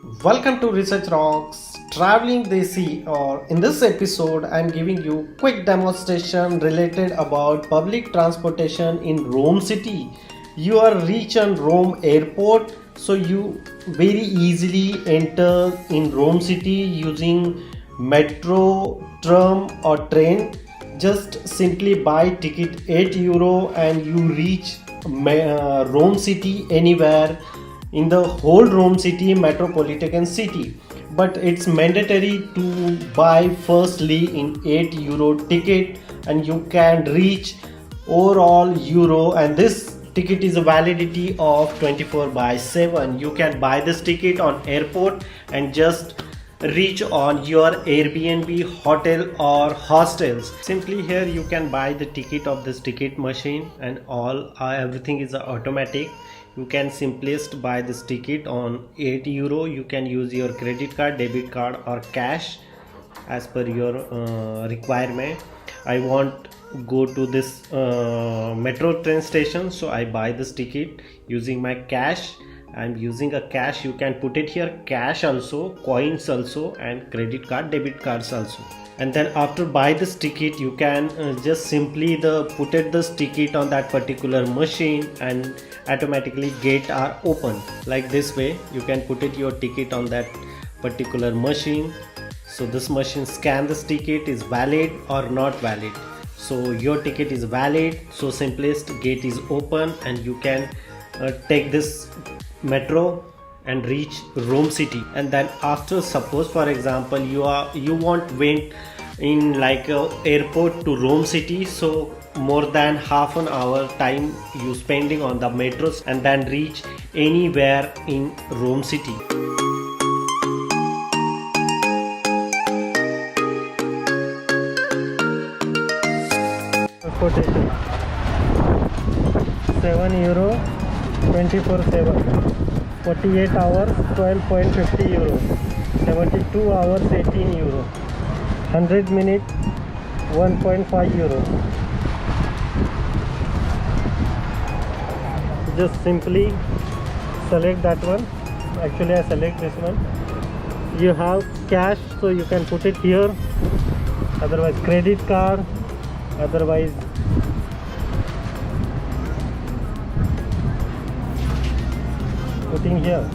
Welcome to Research Rocks Traveling Desi, or in this episode I'm giving you quick demonstration related about public transportation in Rome city. You are reach on Rome airport, so you very easily enter in Rome city using metro, tram or train. Just simply buy ticket 8 euro and you reach Rome city anywhere in the whole Rome city metropolitan city, but it's mandatory to buy firstly in 8 euro ticket and you can reach overall euro, and this ticket is a validity of 24 by 7. You can buy this ticket on airport and just reach on your Airbnb hotel or hostels. Simply here you can buy the ticket of this ticket machine, and all everything is automatic. You can simplest buy this ticket on 8 euro. You can use your credit card, debit card or cash as per your requirement. I want go to this metro train station, so I buy this ticket using my cash. I'm using a cash. You can put it here, cash also, coins also, and credit card, debit cards also. And then after buy this ticket, you can just simply put it this ticket on that particular machine and automatically gate are open like this way. You can put it your ticket on that particular machine, so this machine scan this ticket is valid or not valid. So your ticket is valid, so simplest gate is open and you can take this metro and reach Rome city. And then after, suppose for example you want went in like airport to Rome city, so more than half an hour time you spending on the metros and then reach anywhere in Rome city. Transportation 7 euro 24/7, 48 hours 12.50 euro, 72 hours 18 euro, 100 minutes 1.5 euro. Just simply select that one. Actually I select this one. You have cash, so you can put it here, otherwise credit card, otherwise putting here.